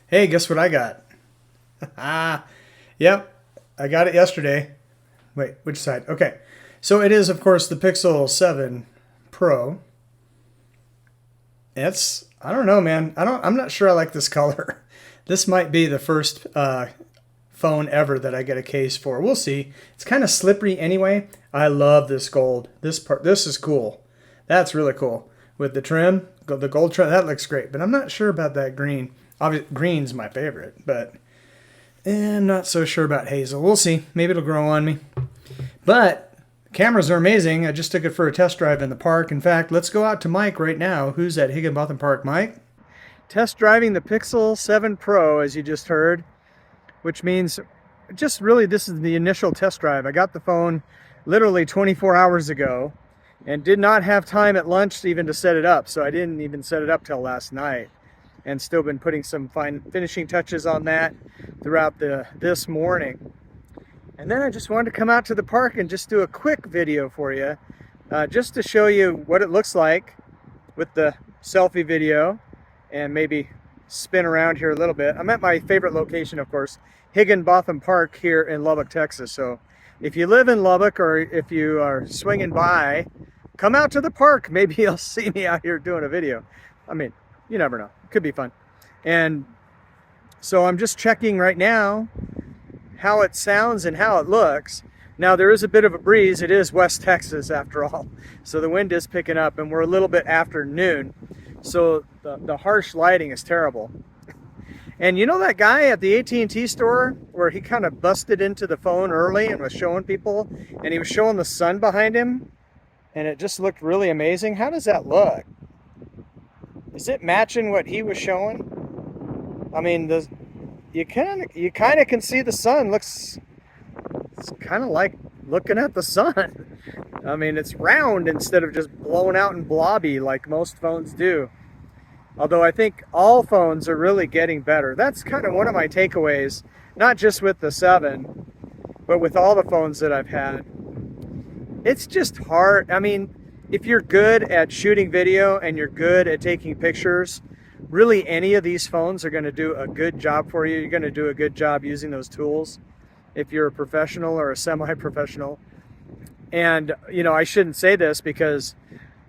Hey, guess what I got? Ah, yep, I got it yesterday. Wait, which side? Okay. So it is, of course, the Pixel 7 Pro. I don't know, man. I'm not sure I like this color. This might be the first phone ever that I get a case for. We'll see. It's kind of slippery anyway. I love this gold. This is cool. That's really cool. With the trim, the gold trim, that looks great. But I'm not sure about that green. Obviously, green's my favorite, but I'm not so sure about hazel. We'll see. Maybe it'll grow on me. But cameras are amazing. I just took it for a test drive in the park. In fact, let's go out to Mike right now, who's at Higginbotham Park. Mike? Test driving the Pixel 7 Pro, as you just heard, which means just really this is the initial test drive. I got the phone literally 24 hours ago and did not have time at lunch even to set it up, so I didn't even set it up till last night, and still been putting some fine finishing touches on that throughout this morning. And then I just wanted to come out to the park and just do a quick video for you, just to show you what it looks like with the selfie video, and maybe spin around here a little bit. I'm at my favorite location, of course, Higginbotham Park here in Lubbock, Texas. So if you live in Lubbock, or if you are swinging by, come out to the park. Maybe you'll see me out here doing a video. I mean, you never know. It could be fun. And so I'm just checking right now how it sounds and how it looks. Now there is a bit of a breeze. It is West Texas after all. So the wind is picking up, and we're a little bit after noon. So the harsh lighting is terrible. And you know that guy at the AT&T store where he kind of busted into the phone early and was showing people, and he was showing the sun behind him, and it just looked really amazing? How does that look? Is it matching what he was showing? I mean, you kind of can see the sun. It's kind of like looking at the sun. I mean, it's round instead of just blown out and blobby like most phones do. Although I think all phones are really getting better. That's kind of one of my takeaways, not just with the 7, but with all the phones that I've had. It's just hard. I mean, if you're good at shooting video and you're good at taking pictures, really any of these phones are going to do a good job for you. You're going to do a good job using those tools if you're a professional or a semi-professional. And, you know, I shouldn't say this because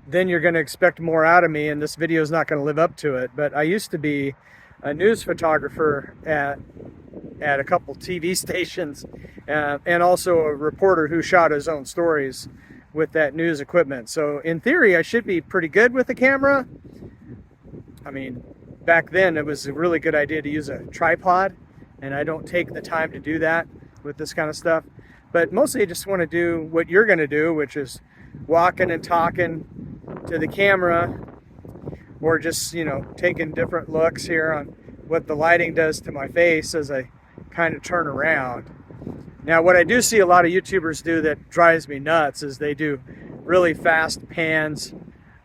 then you're going to expect more out of me, and this video is not going to live up to it. But I used to be a news photographer at a couple TV stations, and also a reporter who shot his own stories with that news equipment. So in theory, I should be pretty good with the camera. I mean, back then it was a really good idea to use a tripod, and I don't take the time to do that with this kind of stuff. But mostly I just want to do what you're going to do, which is walking and talking to the camera, or just, you know, taking different looks here on what the lighting does to my face as I kind of turn around. Now, what I do see a lot of YouTubers do that drives me nuts is they do really fast pans,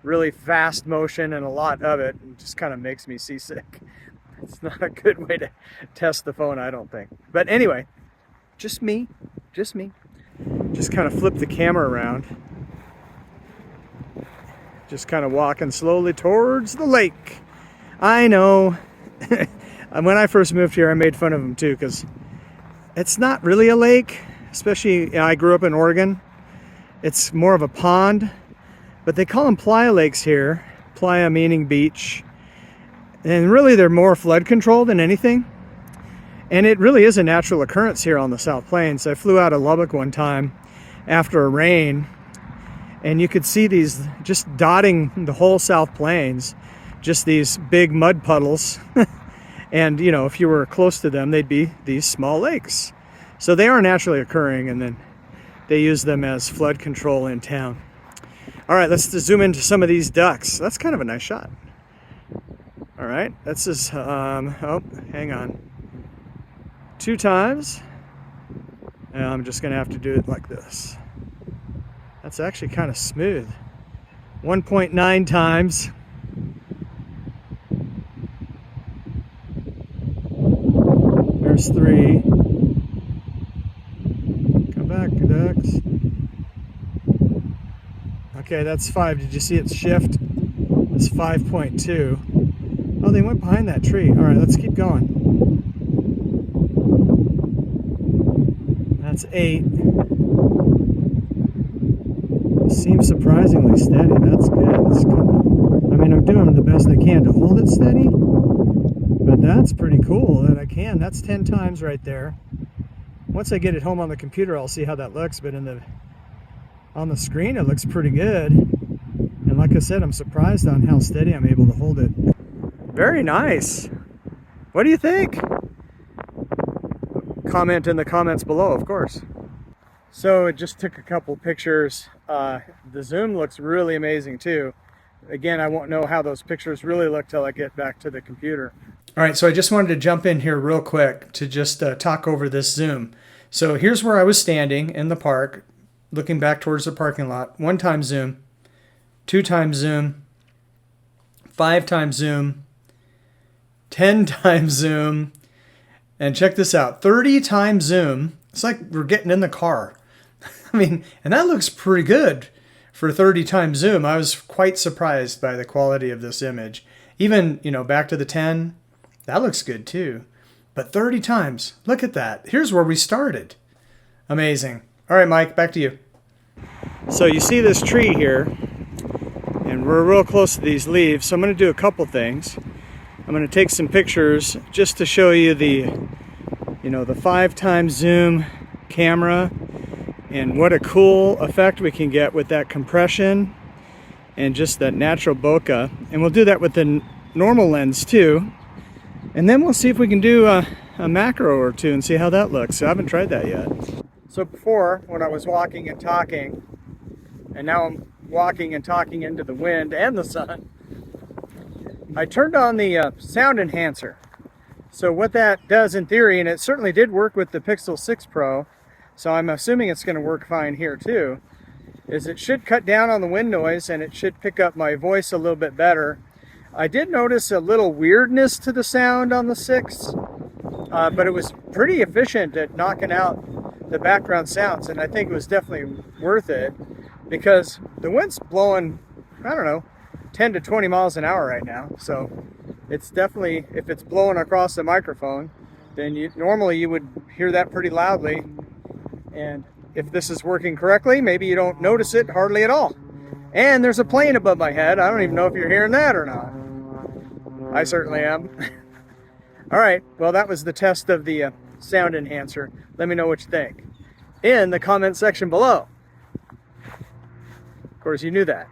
really fast motion, and a lot of it, and just kind of makes me seasick. It's not a good way to test the phone, I don't think. But anyway, just me. Just kind of flip the camera around. Just kind of walking slowly towards the lake. I know. When I first moved here, I made fun of them too, because it's not really a lake. Especially, you know, I grew up in Oregon. It's more of a pond. But they call them playa lakes here. Playa meaning beach. And really they're more flood control than anything. And it really is a natural occurrence here on the South Plains. I flew out of Lubbock one time after a rain, and you could see these just dotting the whole South Plains, just these big mud puddles. And, you know, if you were close to them, they'd be these small lakes. So they are naturally occurring, and then they use them as flood control in town. All right, let's zoom into some of these ducks. That's kind of a nice shot. All right, that's just, oh, hang on. 2 times, and I'm just gonna have to do it like this. That's actually kind of smooth. 1.9 times. There's 3. Come back, ducks. Okay, that's 5. Did you see it shift? It's 5.2. Oh, they went behind that tree. All right, let's keep going. That's 8. Seems surprisingly steady. That's good. It's kind of, I mean, I'm doing the best I can to hold it steady, but that's pretty cool that I can. That's 10 times right there. Once I get it home on the computer, I'll see how that looks, but on the screen it looks pretty good. And like I said, I'm surprised on how steady I'm able to hold it. Very nice. What do you think? Comment in the comments below, of course. So it just took a couple pictures. The zoom looks really amazing too. Again, I won't know how those pictures really look till I get back to the computer. All right, so I just wanted to jump in here real quick to just talk over this zoom. So here's where I was standing in the park, looking back towards the parking lot. 1 time zoom, 2 times zoom, 5 times zoom, 10 times zoom, and check this out, 30 times zoom. It's like we're getting in the car. I mean, and that looks pretty good for 30 times zoom. I was quite surprised by the quality of this image. Even, you know, back to the 10, that looks good too. But 30 times, look at that. Here's where we started. Amazing. All right, Mike, back to you. So you see this tree here, and we're real close to these leaves. So I'm going to do a couple things. I'm going to take some pictures just to show you the 5 times zoom camera and what a cool effect we can get with that compression and just that natural bokeh. And we'll do that with the normal lens too. And then we'll see if we can do a macro or two and see how that looks. So I haven't tried that yet. So before, when I was walking and talking, and now I'm walking and talking into the wind and the sun, I turned on the sound enhancer. So what that does in theory, and it certainly did work with the Pixel 6 Pro, so I'm assuming it's going to work fine here too, is it should cut down on the wind noise and it should pick up my voice a little bit better. I did notice a little weirdness to the sound on the 6, but it was pretty efficient at knocking out the background sounds, and I think it was definitely worth it because the wind's blowing, I don't know, 10 to 20 miles an hour right now. So it's definitely, if it's blowing across the microphone, then normally you would hear that pretty loudly. And if this is working correctly, maybe you don't notice it hardly at all. And there's a plane above my head. I don't even know if you're hearing that or not. I certainly am. All right, well, that was the test of the sound enhancer. Let me know what you think in the comment section below. Of course, you knew that.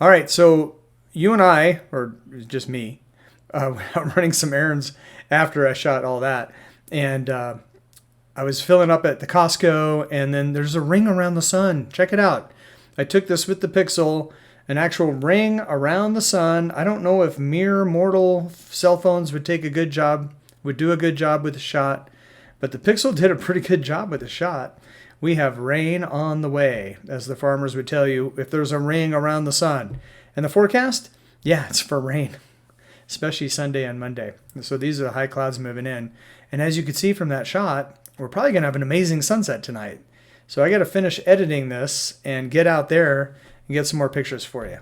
All right, so you and I, or just me, went out running some errands after I shot all that. And I was filling up at the Costco, and then there's a ring around the sun. Check it out. I took this with the Pixel, an actual ring around the sun. I don't know if mere mortal cell phones would do a good job with the shot, but the Pixel did a pretty good job with the shot. We have rain on the way, as the farmers would tell you if there's a ring around the sun. And the forecast? Yeah, it's for rain, especially Sunday and Monday. So these are the high clouds moving in. And as you can see from that shot, we're probably going to have an amazing sunset tonight. So I got to finish editing this and get out there and get some more pictures for you.